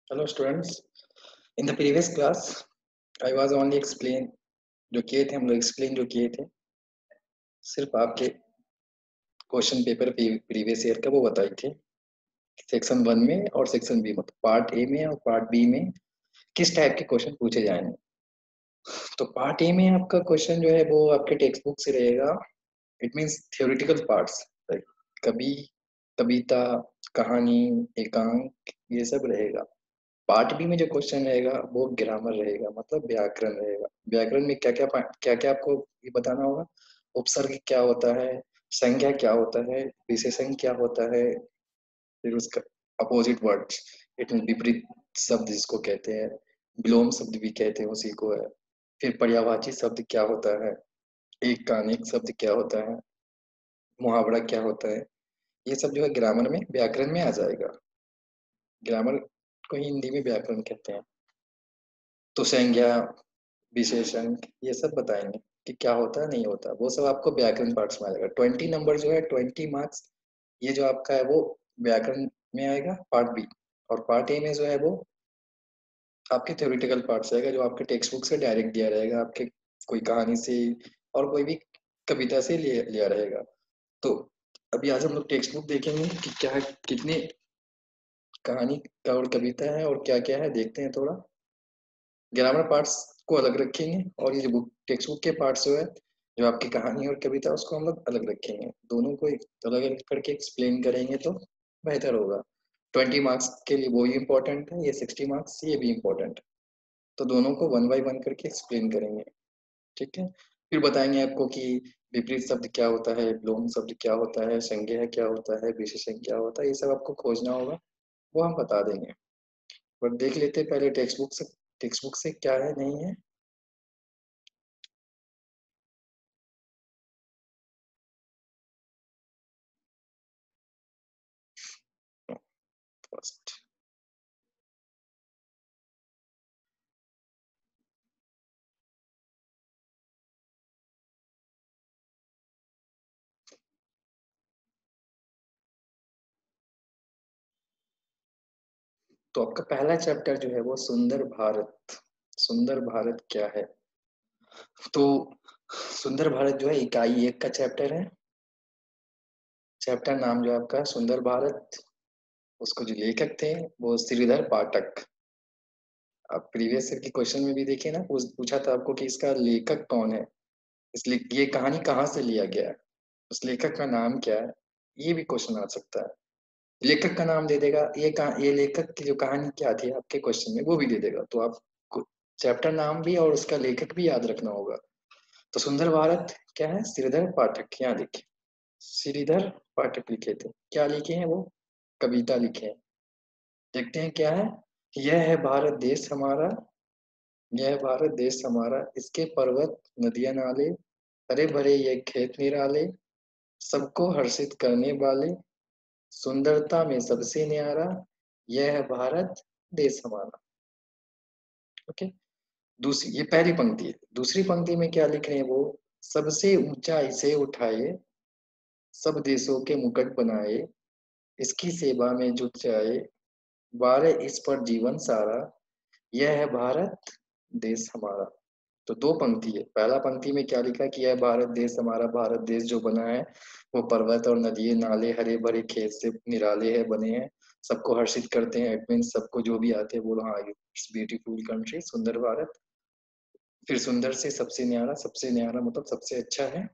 Hello students. In the previous class, I was only explain जो किए थे हम लोग explain जो किए थे सिर्फ आपके क्वेश्चन पेपर प्रीवियस ईयर का वो बताई थी सेक्शन 1 में और सेक्शन बी मतलब पार्ट ए में और पार्ट बी में किस टाइप के क्वेश्चन पूछे जाएंगे। तो पार्ट ए में आपका क्वेश्चन जो है वो आपके टेक्स्ट बुक से रहेगा। It means theoretical parts like कवि, कविता, कहानी, एकांक, ये सब रहेगा। पार्ट बी में जो क्वेश्चन रहेगा वो ग्रामर रहेगा, मतलब व्याकरण रहेगा। व्याकरण में क्या क्या आपको ये बताना होगा। उपसर्ग क्या होता है, संज्ञा क्या होता है, विशेषण क्या होता है, फिर उसका अपोजिट वर्ड्स, इट मीन विपरीत शब्द जिसको कहते हैं, विलोम शब्द भी कहते हैं उसी को है। फिर पर्यायवाची शब्द क्या होता है, एक का अनेक शब्द क्या होता है, मुहावरा क्या होता है, ये सब जो है ग्रामर में व्याकरण में आ जाएगा। ग्रामर को हिंदी में व्याकरण कहते हैं। तो संज्ञा, विशेषण, ये सब बताएंगे कि क्या होता है नहीं होता, वो सब आपको व्याकरण पार्ट्स में आएगा। 20 नंबर जो है 20 मार्क्स, ये जो आपका है वो व्याकरण में आएगा पार्ट बी। और पार्ट ए में जो है वो आपके थ्योरेटिकल पार्ट्स आएगा जो आपके टेक्स्ट बुक से डायरेक्ट दिया रहेगा, आपके कोई कहानी से और कोई भी कविता से लिया रहेगा। तो अभी आज हम लोग टेक्स्ट बुक देखेंगे कि क्या कितने कहानी का और कविता है और क्या क्या है, देखते हैं थोड़ा। ग्रामर पार्ट्स को अलग रखेंगे और ये जो बुक टेक्स्ट बुक के पार्ट्स जो है, जो आपकी कहानी और कविता, उसको हम लोग अलग रखेंगे। दोनों को अलग अलग करके एक्सप्लेन करेंगे तो बेहतर होगा। 20 मार्क्स के लिए वो ही इम्पोर्टेंट है, ये 60 मार्क्स ये भी इम्पोर्टेंट है। तो दोनों को 1 बाय 1 करके एक्सप्लेन करेंगे। ठीक है। फिर बताएंगे आपको कि विपरीत शब्द क्या होता है, विलोम शब्द क्या होता है, संज्ञा क्या होता है, विशेषण क्या होता है, ये सब आपको खोजना होगा, वो हम बता देंगे। बट देख लेते हैं पहले टेक्स्ट बुक से क्या है नहीं है। फर्स्ट तो आपका पहला चैप्टर जो है वो सुंदर भारत। सुंदर भारत क्या है। तो सुंदर भारत जो है इकाई 1 का चैप्टर है। चैप्टर नाम जो है आपका सुंदर भारत। उसको जो लेखक थे वो श्रीधर पाठक। आप प्रीवियस ईयर के क्वेश्चन में भी देखिए ना, पूछा था आपको कि इसका लेखक कौन है, इसलिए ये कहानी कहाँ से लिया गया है, उस लेखक का नाम क्या है, ये भी क्वेश्चन आ सकता है। लेखक का नाम दे देगा, ये लेखक की जो कहानी क्या थी आपके क्वेश्चन में वो भी दे देगा, तो आपको चैप्टर नाम भी और उसका लेखक भी याद रखना होगा। तो सुंदर भारत क्या है, श्रीधर पाठक, यहाँ देखिए श्रीधर पाठक लिखे थे। क्या लिखे हैं वो, कविता लिखे हैं। देखते हैं क्या है। यह है भारत देश हमारा, यह भारत देश हमारा, इसके पर्वत नदियां नाले, हरे भरे ये खेत निराले, सबको हर्षित करने वाले, सुंदरता में सबसे न्यारा, यह है भारत देश हमारा। ओके। दूसरी, ये पहली पंक्ति है। दूसरी पंक्ति में क्या लिख रहे हैं वो, सबसे ऊंचा इसे उठाए, सब देशों के मुकुट बनाए, इसकी सेवा में जुट जाए, वारे इस पर जीवन सारा, यह है भारत देश हमारा। तो दो पंक्ति है। पहला पंक्ति में क्या लिखा कि यह भारत देश हमारा, भारत देश जो बना है वो पर्वत और नदिये नाले हरे भरे खेत से निराले है बने हैं, सबको हर्षित करते हैं। इट मीन सबको जो भी आते हैं बोलो हाँ इट्स ब्यूटीफुल कंट्री, सुंदर भारत। फिर सुंदर से सबसे न्यारा मतलब सबसे अच्छा है,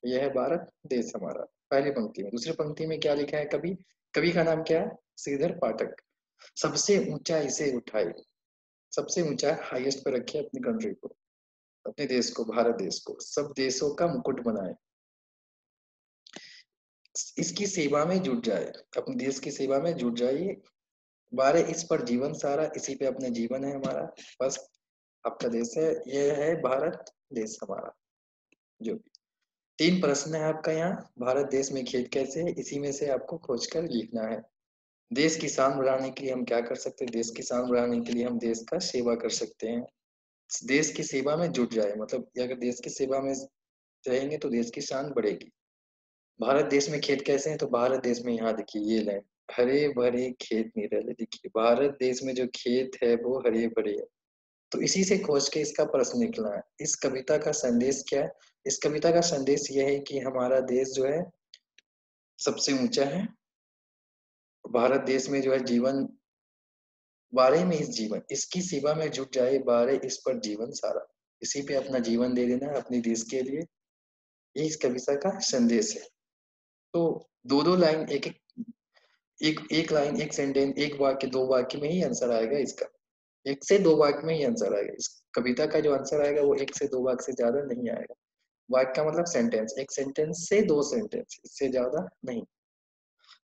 यह है भारत देश हमारा, पहली पंक्ति में। दूसरी पंक्ति में क्या लिखा है, कवि, कवि का नाम क्या है, श्रीधर पाठक। सबसे ऊंचा इसे उठाए, सबसे ऊंचा हाईएस्ट पे रखे अपनी कंट्री को, अपने देश को, भारत देश को, सब देशों का मुकुट बनाए, इसकी सेवा में जुट जाए, अपने देश की सेवा में जुट जाइए, बारे इस पर जीवन सारा, इसी पे अपने जीवन है हमारा, बस आपका देश है, यह है भारत देश हमारा। जो भी तीन प्रश्न है आपका यहाँ, भारत देश में खेत कैसे है, इसी में से आपको खोज कर लिखना है। देश की शान बढ़ाने के लिए हम क्या कर सकते हैं, देश की शान बढ़ाने के लिए हम देश का सेवा कर सकते हैं। देश की सेवा में जुट जाए मतलब ये अगर देश की सेवा में रहेंगे तो देश की शान बढ़ेगी। भारत देश में खेत कैसे हैं, तो भारत देश में यहाँ देखिए ये लैंड, हरे भरे खेत निराले। देखिए भारत देश में जो खेत है वो हरे भरे है, तो इसी से खोज के इसका प्रश्न निकला है। इस कविता का संदेश क्या है? इस कविता का संदेश यह है कि हमारा देश जो है सबसे ऊंचा है। भारत देश में जो है जीवन बारे में इस जीवन इसकी सेवा में जुट जाए, बारे इस पर जीवन सारा, इसी पे अपना जीवन दे देना है अपने देश के लिए। ये इस कविता का संदेश है। तो दो दो लाइन, एक लाइन, एक सेंटेंस, एक वाक्य, दो वाक्य में ही आंसर आएगा इसका। एक से दो वाक्य में ही आंसर आएगा। इस कविता का जो आंसर आएगा वो एक से दो वाक्य से ज्यादा नहीं आएगा। वाक्य का मतलब सेंटेंस, एक सेंटेंस से दो सेंटेंस, इससे ज्यादा नहीं।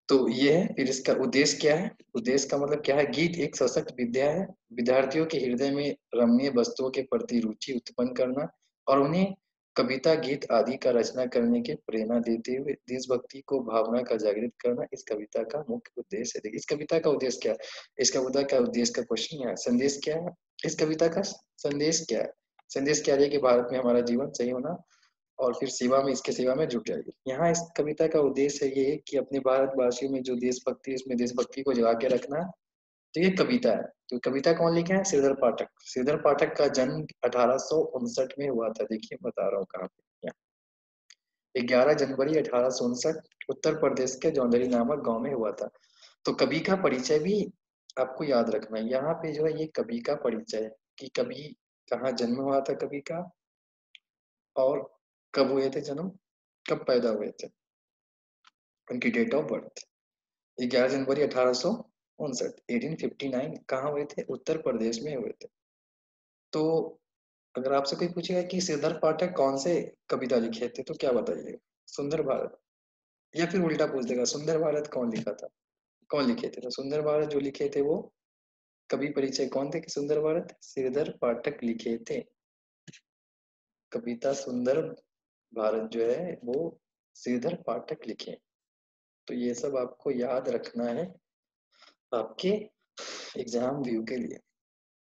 तो ये है। फिर इसका उद्देश्य क्या है? उद्देश्य का मतलब क्या है? गीत एक सशक्त विद्या है, विद्यार्थियों के हृदय में रमणीय वस्तुओं के प्रति रुचि उत्पन्न करना और उन्हें कविता गीत आदि का रचना करने की प्रेरणा देते हुए देशभक्ति को भावना का जागृत करना इस कविता का मुख्य उद्देश्य है। देखिए इस कविता का उद्देश्य क्या है? इस कविता का उद्देश्य का क्वेश्चन है, संदेश क्या है? इस कविता का संदेश क्या है? संदेश क्या है कि भारत में हमारा जीवन सही होना और फिर सेवा में, इसके सेवा में जुट जाएगी। यहाँ इस कविता का उद्देश्य है ये कि अपने भारतवासियों में जो देशभक्ति है, इसमें देशभक्ति को जगा के रखना। तो ये कविता है। तो कविता कौन लिखा है? श्रीधर पाठक। श्रीधर पाठक का जन्म 1859 में हुआ था। देखिए बता रहा हूँ कहाँ पे। 11 जनवरी 1859 उत्तर प्रदेश के जौंदरी नामक गांव में हुआ था। तो कवि का परिचय भी आपको याद रखना है। यहाँ पे जो है ये कवि का परिचय है कि कवि कहाँ जन्म हुआ था कवि का, और कब हुए थे जन्म, कब पैदा हुए थे, उनकी डेट ऑफ बर्थ। 11 जनवरी 1859, 1859 कहाँ हुए थे? उत्तर प्रदेश में हुए थे। तो अगर आपसे कोई पूछेगा कि सिद्धार्थ पाठक कौन से कविता लिखे थे तो क्या बताइएगा? सुंदर भारत। या फिर उल्टा पूछ देगा सुंदर भारत कौन लिखा था, कौन लिखे थे? तो सुंदर भारत जो लिखे थे वो कवि परिचय कौन थे कि सुंदर भारत श्रीधर पाठक लिखे थे। कविता सुंदर भारत जो है वो श्रीधर पाठक लिखे। तो ये सब आपको याद रखना है आपके एग्जाम व्यू के लिए।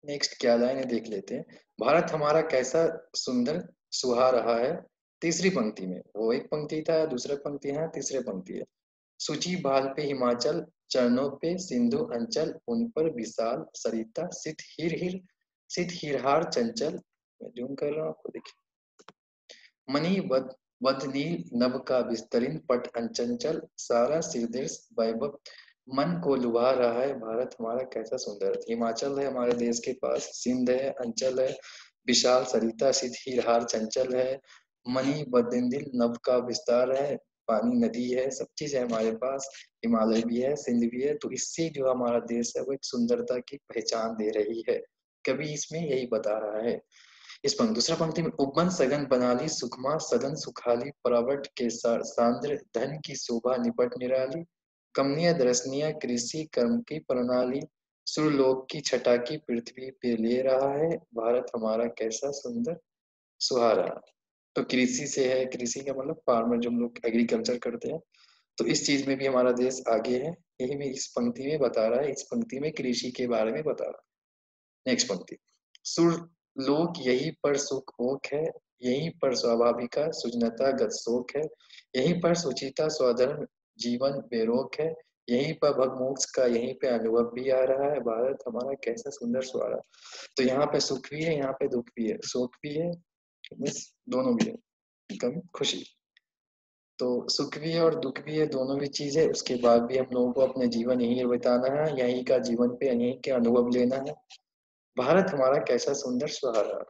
नेक्स्ट क्या लाइन है देख लेते हैं। भारत हमारा कैसा सुंदर सुहा रहा है। तीसरी पंक्ति में, वो एक पंक्ति था, दूसरा पंक्ति है, तीसरे पंक्ति है। सूची भाल पे हिमाचल, चरणों पे सिंधु अंचल, उन पर विशाल सरिता, सित हिरहार चंचल। मैं जूम कर रहा हूँ आपको देखिए। मणि वदनील नभ का विस्तरीन पट अंचंचल, सारा सिरदेश वैभव मन को लुभा रहा है। भारत हमारा कैसा सुंदर है। हिमाचल है हमारे देश के पास, सिंध है, अंचल है, विशाल सरिता, सिरहार चंचल है, मणि बदिंदिल नभ का विस्तार है, पानी नदी है, सब चीज है हमारे पास। हिमालय भी है, सिंध भी है। तो इससे जो हमारा देश है वो एक सुंदरता की पहचान दे रही है। कभी इसमें यही बता रहा है। इस पंक्ति, दूसरा पंक्ति में, उपवन सघन बनाली सुखमा सदन सुखाली, परावट के सांद्र धन की शोभा निपट निराली, कमनीय दर्शनीय कृषि कर्म की प्रणाली, सुरलोक की छटा की पृथ्वी पे ले रहा है। भारत हमारा कैसा सुंदर सुहारा। तो कृषि से है, कृषि का मतलब फार्मर, जो हम लोग एग्रीकल्चर करते हैं, तो इस चीज में भी हमारा देश आगे है। यही भी इस पंक्ति में बता रहा है। इस पंक्ति में कृषि के बारे में बता रहा है। नेक्स्ट पंक्ति, सुर लोक यहीं पर सुख ओक है, यहीं पर स्वाभाविका सुजनता गत शोक है, यहीं पर सुचिता स्वधर्म जीवन बेरोक है, यहीं पर भगमोक्ष का यहीं पे अनुभव भी आ रहा है। भारत हमारा कैसा सुंदर सुहारा। तो यहाँ पे सुख भी है, यहाँ पे दुख भी है, शोक भी है, बस दोनों भी है, गम खुशी। तो सुख भी है और दुख भी है, दोनों भी चीज है। उसके बाद भी हम लोगों को अपने जीवन यहीं बिताना है, यहीं का जीवन पे यहीं के अनुभव लेना है। भारत हमारा कैसा सुंदर सुहारा।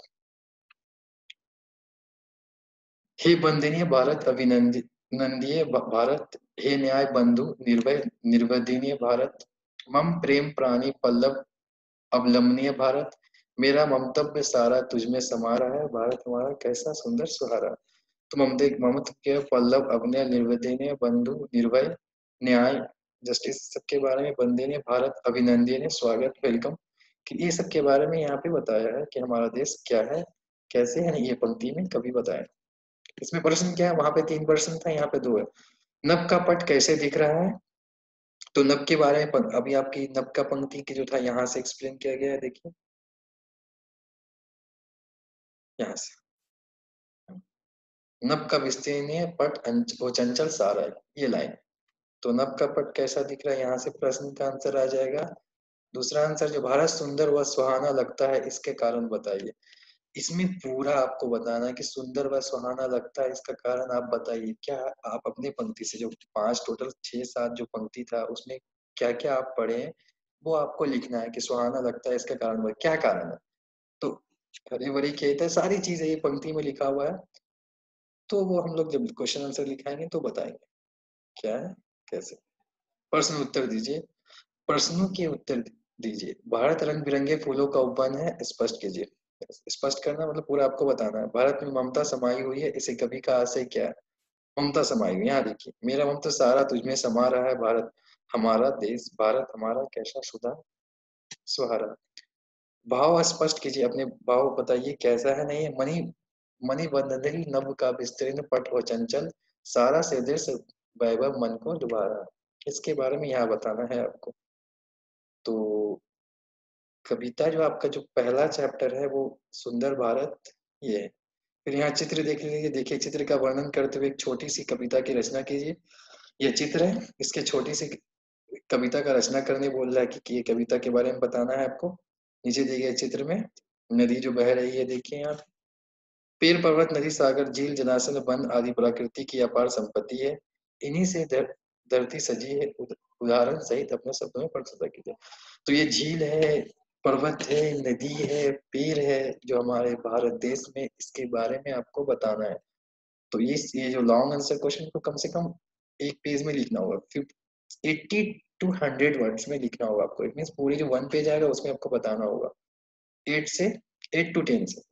हे वंदनीय भारत, अभिनंदनीय भारत, हे न्याय बंधु निर्भय निर्वदनीय भारत, मम प्रेम प्राणी पल्लव अवलंबनीय भारत, मेरा ममतव्य सारा तुझमें समा रहा है। भारत हमारा कैसा सुंदर सुहारा। तो ममत्व के पल्लव अवनय निर्वदनीय बंधु निर्भय न्याय जस्टिस सबके बारे में, वंदनीय भारत, अभिनंदनीय स्वागत वेलकम, कि ये सब के बारे में यहाँ पे बताया है कि हमारा देश क्या है, कैसे है। ये पंक्ति में कभी बताया। इसमें प्रश्न क्या है? वहां पे 3 प्रश्न था, यहाँ पे 2 है। नभ का पट कैसे दिख रहा है? तो नभ के बारे में अभी आपकी नभ का पंक्ति की जो था यहाँ से एक्सप्लेन किया गया है। देखिए यहाँ से, नभ का विस्तीर्णीय पट वो चंचल सारा है, ये लाइन। तो नभ का पट कैसा दिख रहा है, यहाँ से प्रश्न का आंसर आ जाएगा। दूसरा आंसर, जो भारत सुंदर व सुहाना लगता है, इसके कारण बताइए। इसमें पूरा आपको बताना है कि सुंदर व सुहाना लगता है, इसका कारण आप बताइए। क्या आप अपने पंक्ति से, जो 5 टोटल 6-7 जो पंक्ति था, उसमें क्या क्या आप पढ़े हैं, वो आपको लिखना है कि सुहाना लगता है, इसका कारण क्या कारण है। तो हरी भरी खेत है, सारी चीजें ये पंक्ति में लिखा हुआ है, तो वो हम लोग जब क्वेश्चन आंसर लिखाएंगे तो बताएंगे क्या है, कैसे। प्रश्न उत्तर दीजिए, प्रश्नों के उत्तर दीजिए। भारत रंग बिरंगे फूलों का उपवन है, स्पष्ट कीजिए। स्पष्ट करना मतलब पूरा आपको बताना है। भारत में ममता समाई हुई है, इसे कवि का आशय क्या है। ममता समाई हुई, यहाँ देखिए, मेरा ममता सारा तुझमें समा रहा है, भारत हमारा देश, भारत हमारा कैसा सुधा सुहारा। भाव स्पष्ट कीजिए, अपने भाव बताइए कैसा है। नहीं, मणि मणि बंधनी नभ का विस्तीर्ण पट हो चंचल, सारा से दृश्य वैभव मन को लुभा रहा। इसके बारे में यहाँ बताना है आपको। तो कविता जो आपका जो पहला चैप्टर है वो सुंदर भारत ये है। फिर यहाँ चित्र देख लीजिए, देखिए चित्र का वर्णन करते हुए एक छोटी सी कविता की रचना कीजिए। यह चित्र है, इसके छोटी सी कविता का रचना करने बोल रहा है कि ये कविता के बारे में बताना है आपको। नीचे दिए गए चित्र में नदी जो बह रही है, देखिए यहाँ पेड़ पर्वत नदी सागर झील जलाशय वन आदि प्रकृति की अपार संपत्ति है। इन्हीं से धरती सजी है, उदाहरण सहित अपने शब्दों में प्रस्तुत कीजिए। तो ये झील है, पर्वत है, नदी है, पेड़ है, जो हमारे भारत देश में, इसके बारे में आपको बताना है। तो ये जो लॉन्ग आंसर क्वेश्चन को कम से कम एक पेज में लिखना होगा, फिर 80 to 100 वर्ड्स में लिखना होगा आपको। इट मीन पूरी जो 1 पेज आएगा उसमें आपको बताना होगा। 8 से 8 to 10 से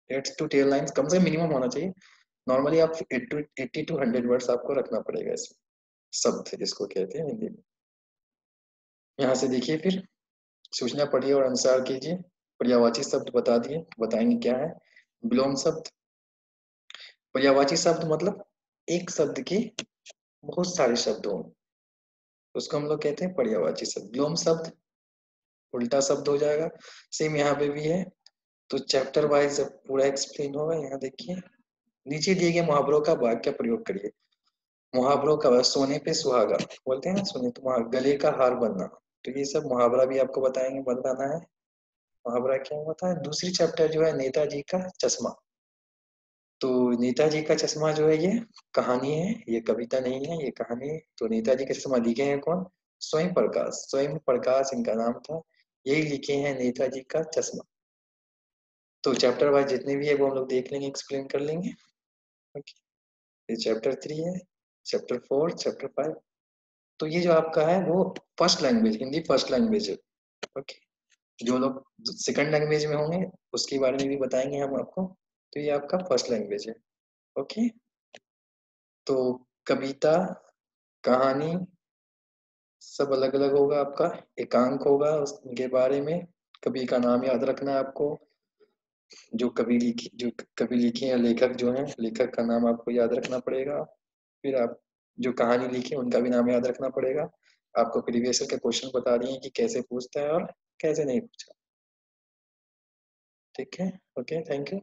8 to 10 लाइन्स कम से मिनिमम होना चाहिए। नॉर्मली आप 80 to 100 वर्ड्स आपको रखना पड़ेगा इसमें, शब्द जिसको कहते हैं हिंदी में। यहाँ से देखिए, फिर सूचना पढ़िए और अनुसार कीजिए। पर्यायवाची शब्द बता दिए, बताएंगे क्या है। विलोम शब्द, पर्यायवाची शब्द मतलब एक शब्द के बहुत सारे शब्द हों, उसको हम लोग कहते हैं पर्यायवाची शब्द। विलोम शब्द उल्टा शब्द हो जाएगा। सेम यहाँ पे भी है। तो चैप्टर वाइज पूरा एक्सप्लेन होगा। यहाँ देखिए, नीचे दिए गए मुहावरों का वाक्य प्रयोग करिए। मुहावरों का, सोने पे सुहागा बोलते हैं ना, सोने तो गले का हार बनना, तो ये सब मुहावरा भी आपको बताएंगे, बताना है। मुहावरा क्या होता है। दूसरी चैप्टर जो है नेताजी का चश्मा। तो नेताजी का चश्मा जो है ये कहानी है, ये कविता नहीं है, ये कहानी है। तो नेताजी का चश्मा लिखे हैं कौन, स्वयं प्रकाश, स्वयं प्रकाश इनका नाम था। यही लिखे हैं नेताजी का चश्मा। तो चैप्टर वाइज जितने भी है वो हम लोग देख लेंगे, एक्सप्लेन कर लेंगे। ओके, ये चैप्टर 3 है, चैप्टर 4, चैप्टर 5। तो ये जो आपका है वो first language, Hindi first language है। ओके, जो लोग सेकंड लैंग्वेज में होंगे उसके बारे में भी बताएंगे हम आपको। तो ये आपका फर्स्ट लैंग्वेज है। ओके, तो कविता, कहानी सब अलग अलग होगा आपका। एकांक होगा, उसके बारे में कवि का नाम याद रखना है आपको। जो कवि लिखे या लेखक जो है, लेखक का नाम आपको याद रखना पड़ेगा। फिर आप जो कहानी लिखे उनका भी नाम याद रखना पड़ेगा। आपको प्रीवियस ईयर के क्वेश्चन बता दिए कि कैसे पूछता है और कैसे नहीं पूछा। ठीक है, ओके, थैंक यू।